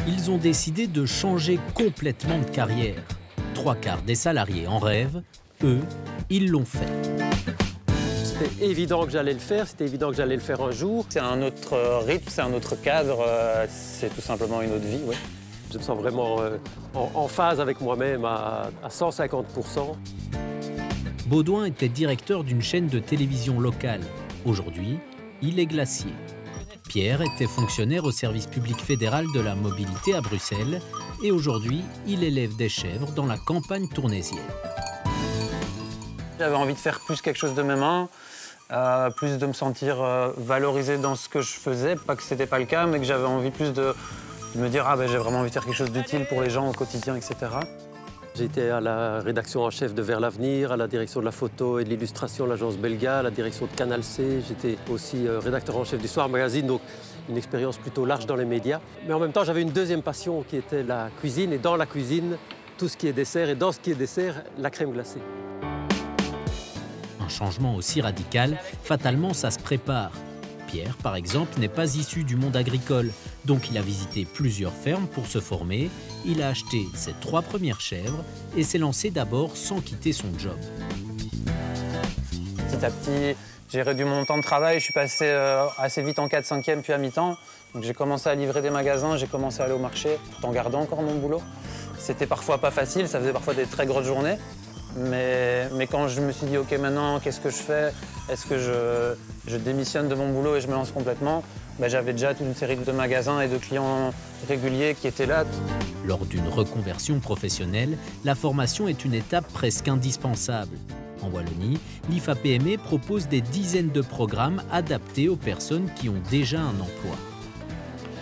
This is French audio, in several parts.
Ils ont décidé de changer complètement de carrière. 3/4 des salariés en rêvent, eux, ils l'ont fait. C'était évident que j'allais le faire, c'était évident que j'allais le faire un jour. C'est un autre rythme, c'est un autre cadre, c'est tout simplement une autre vie, oui. Je me sens vraiment en phase avec moi-même à 150%. Baudouin était directeur d'une chaîne de télévision locale. Aujourd'hui, il est glacier. Pierre était fonctionnaire au service public fédéral de la mobilité à Bruxelles et aujourd'hui, il élève des chèvres dans la campagne tournaisienne. J'avais envie de faire plus quelque chose de mes mains, plus de me sentir valorisé dans ce que je faisais. Pas que ce n'était pas le cas, mais que j'avais envie plus de me dire « j'ai vraiment envie de faire quelque chose d'utile pour les gens au quotidien, etc. » J'ai été à la rédaction en chef de Vers l'avenir, à la direction de la photo et de l'illustration de l'agence Belga, à la direction de Canal C. J'étais aussi rédacteur en chef du Soir Magazine, donc une expérience plutôt large dans les médias. Mais en même temps, j'avais une deuxième passion qui était la cuisine. Et dans la cuisine, tout ce qui est dessert. Et dans ce qui est dessert, la crème glacée. Un changement aussi radical, fatalement, ça se prépare. Pierre, par exemple, n'est pas issu du monde agricole, donc il a visité plusieurs fermes pour se former. Il a acheté ses 3 premières chèvres et s'est lancé d'abord sans quitter son job. Petit à petit, j'ai réduit mon temps de travail. Je suis passé assez vite en 4/5e puis à mi-temps. Donc j'ai commencé à livrer des magasins, j'ai commencé à aller au marché tout en gardant encore mon boulot. C'était parfois pas facile, ça faisait parfois des très grosses journées. Mais quand je me suis dit, OK, maintenant, qu'est-ce que je fais? Est-ce que je démissionne de mon boulot et je me lance complètement? J'avais déjà toute une série de magasins et de clients réguliers qui étaient là. Lors d'une reconversion professionnelle, la formation est une étape presque indispensable. En Wallonie, l'IFAPME propose des dizaines de programmes adaptés aux personnes qui ont déjà un emploi.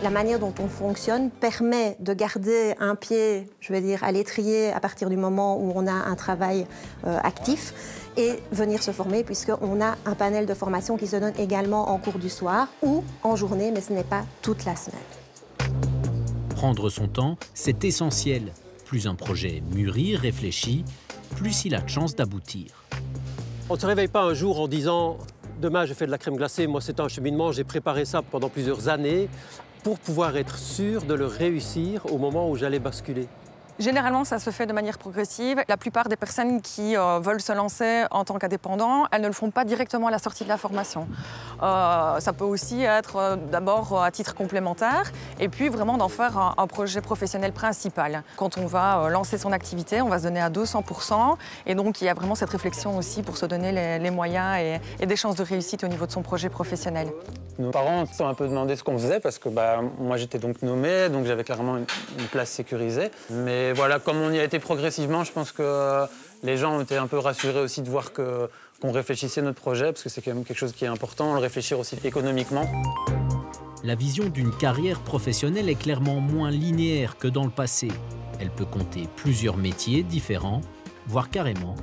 La manière dont on fonctionne permet de garder un pied, je vais dire, à l'étrier à partir du moment où on a un travail actif et venir se former puisqu'on a un panel de formation qui se donne également en cours du soir ou en journée, mais ce n'est pas toute la semaine. Prendre son temps, c'est essentiel. Plus un projet mûri, réfléchi, plus il a de chances d'aboutir. On ne se réveille pas un jour en disant « Demain, je fais de la crème glacée ». Moi, c'est un cheminement, j'ai préparé ça pendant plusieurs années pour pouvoir être sûr de le réussir au moment où j'allais basculer. Généralement, ça se fait de manière progressive. La plupart des personnes qui veulent se lancer en tant qu'indépendants, elles ne le font pas directement à la sortie de la formation. Ça peut aussi être d'abord à titre complémentaire et puis vraiment d'en faire un projet professionnel principal. Quand on va lancer son activité, on va se donner à 200% et donc il y a vraiment cette réflexion aussi pour se donner les moyens et des chances de réussite au niveau de son projet professionnel. Nos parents se sont un peu demandé ce qu'on faisait parce que moi j'étais donc nommé, donc j'avais clairement une place sécurisée. Mais voilà, comme on y a été progressivement, je pense que les gens ont été un peu rassurés aussi de voir qu'on réfléchissait à notre projet parce que c'est quand même quelque chose qui est important, le réfléchir aussi économiquement. La vision d'une carrière professionnelle est clairement moins linéaire que dans le passé. Elle peut compter plusieurs métiers différents, voire carrément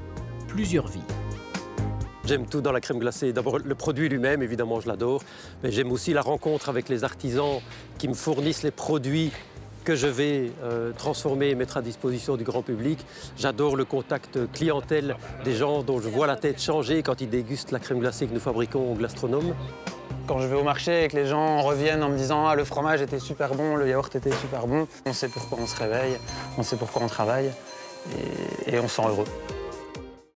plusieurs vies. J'aime tout dans la crème glacée. D'abord, le produit lui-même, évidemment, je l'adore. Mais j'aime aussi la rencontre avec les artisans qui me fournissent les produits que je vais transformer et mettre à disposition du grand public. J'adore le contact clientèle des gens dont je vois la tête changer quand ils dégustent la crème glacée que nous fabriquons au Gastronome. Quand je vais au marché et que les gens reviennent en me disant « Ah, le fromage était super bon, le yaourt était super bon », on sait pourquoi on se réveille, on sait pourquoi on travaille et on se sent heureux.